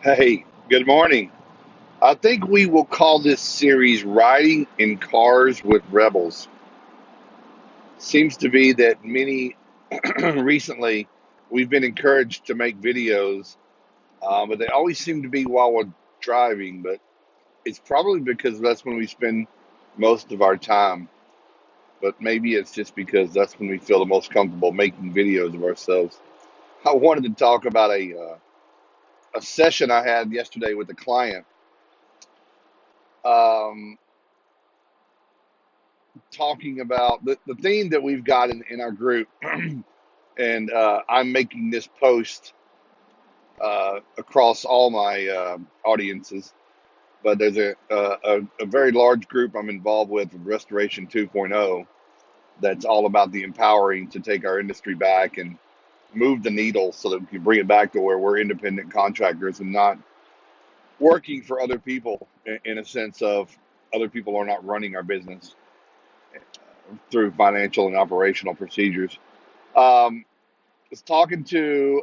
Hey, good morning. I think we will call this series Riding in Cars with Rebels. Seems to be that many recently we've been encouraged to make videos, but they always seem to be while we're driving. But it's probably because that's when we spend most of our time. But maybe it's just because that's when we feel the most comfortable making videos of ourselves. I wanted to talk about a session I had yesterday with a client. Um, Talking about the theme that we've got in our group, and I'm making this post across all my audiences. But there's a very large group I'm involved with Restoration 2.0 that's all about the empowering to take our industry back and move the needle so that we can bring it back to where we're independent contractors and not working for other people in a sense of other people are not running our business through financial and operational procedures. Was talking to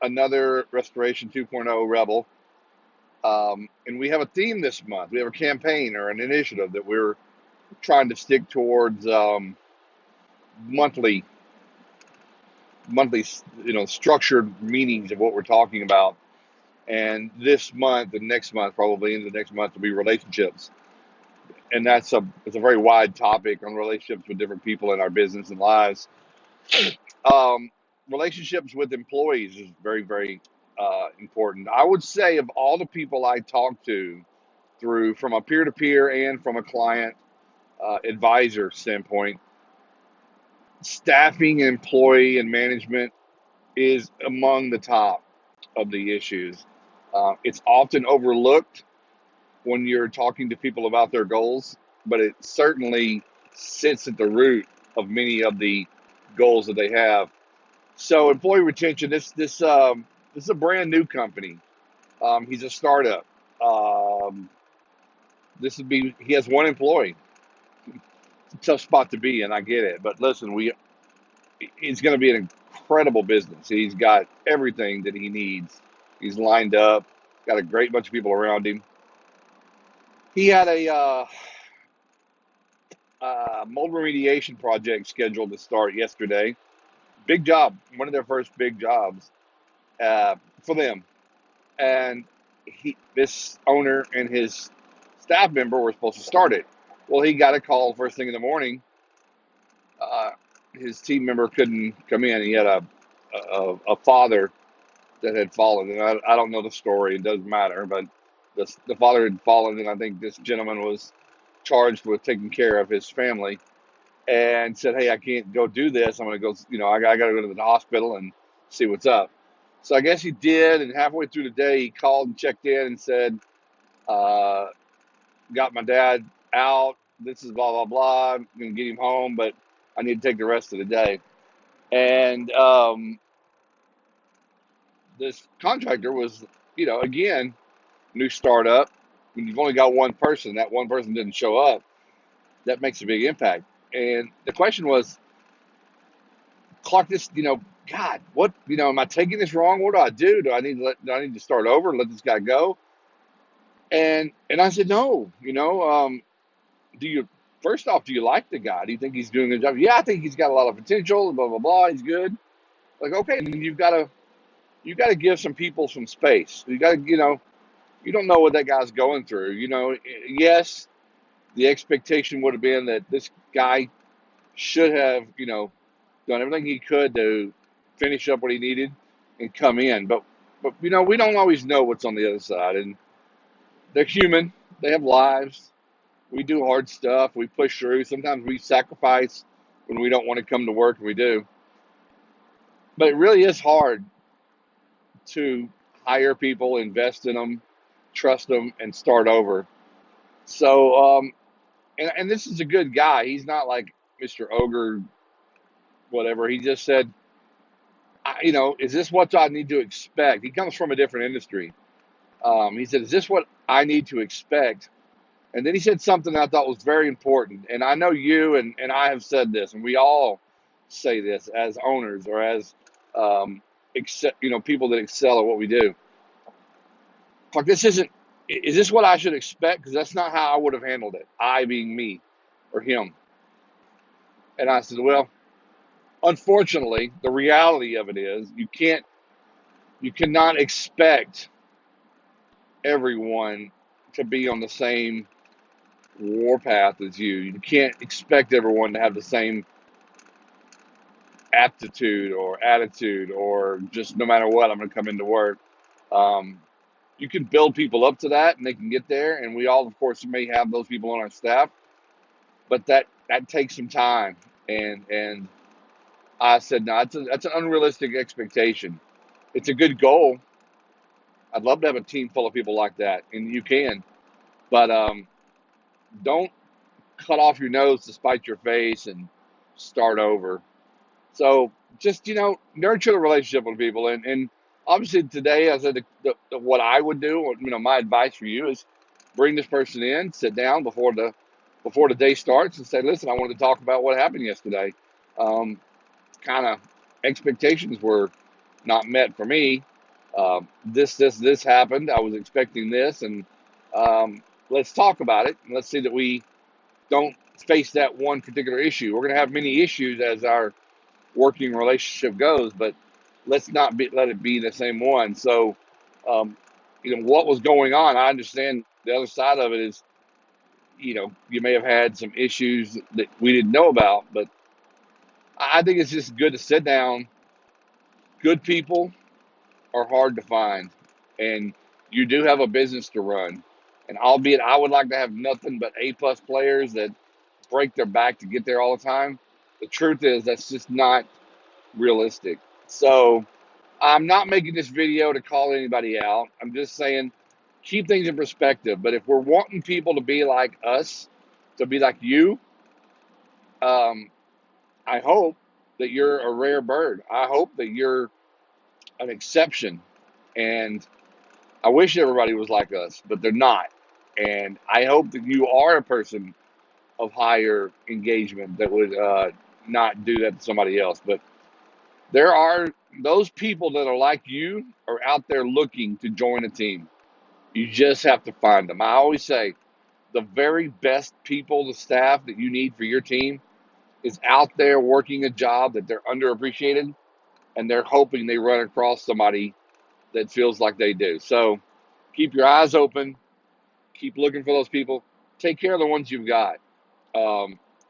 another Restoration 2.0 rebel, and we have a theme this month. We have a campaign or an initiative that we're trying to stick towards monthly, monthly, structured meetings of what we're talking about. And this month and next month, probably into the next month, will be relationships, and it's a very wide topic on relationships with different people in our business and lives. Um, Relationships with employees is very, very important. I would say of all the people I talk to through from a peer to peer and from a client advisor standpoint, staffing, employee, and management is among the top of the issues. It's often overlooked when you're talking to people about their goals, but it certainly sits at the root of many of the goals that they have. So employee retention. This is a brand new company. He's a startup. Um, this would be he has one employee. It's a tough spot to be in. I get it, but listen, we it's going to be an incredible business. He's got everything that he needs. He's lined up. Got a great bunch of people around him. He had a mold remediation project scheduled to start yesterday. Big job. One of their first big jobs for them. And this owner and his staff member were supposed to start it. Well, he got a call first thing in the morning. Uh, his team member couldn't come in. He had a father that had fallen, and I don't know the story. It doesn't matter, but the father had fallen, and I think this gentleman was charged with taking care of his family, and said, "Hey, I can't go do this. I'm going to go. I got to go to the hospital and see what's up." So I guess he did, and halfway through the day, he called and checked in and said, Uh, "Got my dad out. This is blah blah blah. I'm gonna get him home, but I need to take the rest of the day." And this contractor was, again, new startup. When you've only got one person, that one person didn't show up. That makes a big impact. And the question was, Clark, this, God, what, am I taking this wrong? What do I do? Do I need to start over and let this guy go? And I said, no, do you first off, do you like the guy? Do you think he's doing a good job? Yeah, I think he's got a lot of potential. Blah blah blah. He's good. Like, okay, then you got to give some people some space. You got to, you don't know what that guy's going through. Yes, the expectation would have been that this guy should have, done everything he could to finish up what he needed and come in. But we don't always know what's on the other side, and they're human. They have lives. We do hard stuff. We push through. Sometimes we sacrifice when we don't want to come to work, and we do. But it really is hard to hire people, invest in them, trust them, and start over. So, and this is a good guy. He's not like Mr. Ogre, whatever. He just said, is this what I need to expect? He comes from a different industry. He said, is this what I need to expect? And then he said something I thought was very important. And I know you and I have said this, and we all say this as owners or as people that excel at what we do. like, this isn't, is this what I should expect? Because that's not how I would have handled it. I being me or him. And I said, well, unfortunately, the reality of it is you cannot expect everyone to be on the same warpath as you. You can't expect everyone to have the same aptitude or attitude or just no matter what, I'm going to come into work. Um, you can build people up to that and they can get there. And we all, of course, may have those people on our staff, but that takes some time. And I said, no, that's an unrealistic expectation. It's a good goal. I'd love to have a team full of people like that, and you can, but don't cut off your nose to spite your face and start over. So just, nurture the relationship with people. And obviously today, I said what I would do, or, my advice for you is bring this person in, sit down before the day starts and say, listen, I wanted to talk about what happened yesterday. Um, kind of expectations were not met for me. This happened. I was expecting this, and let's talk about it. And let's see that we don't face that one particular issue. We're going to have many issues as our working relationship goes, but let's not let it be the same one. So, what was going on? I understand the other side of it is, you may have had some issues that we didn't know about, but I think it's just good to sit down. Good people are hard to find, and you do have a business to run. And albeit I would like to have nothing but A-plus players that break their back to get there all the time. The truth is that's just not realistic. So I'm not making this video to call anybody out. I'm just saying keep things in perspective. But if we're wanting people to be like us, to be like you, um, I hope that you're a rare bird. I hope that you're an exception. And I wish everybody was like us, but they're not. And I hope that you are a person of higher engagement that would not do that to somebody else. But there are those people that are like you are out there looking to join a team. You just have to find them. I always say the very best people, the staff that you need for your team is out there working a job that they're underappreciated and they're hoping they run across somebody that feels like they do. So keep your eyes open, keep looking for those people, take care of the ones you've got.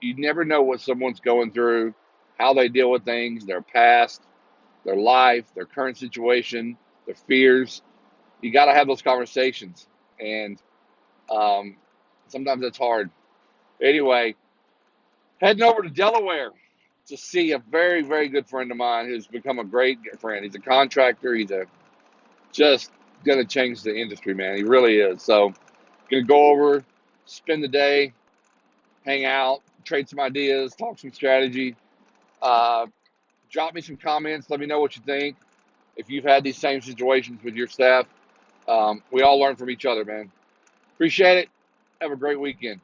You never know what someone's going through, how they deal with things, their past, their life, their current situation, their fears. You got to have those conversations, and um, sometimes it's hard. Anyway, heading over to Delaware to see a very, very good friend of mine who's become a great friend. He's a contractor. He's just going to change the industry, man. He really is. So, going to go over, spend the day, hang out, trade some ideas, talk some strategy. Uh, Drop me some comments. Let me know what you think. If you've had these same situations with your staff, we all learn from each other, man. Appreciate it. Have a great weekend.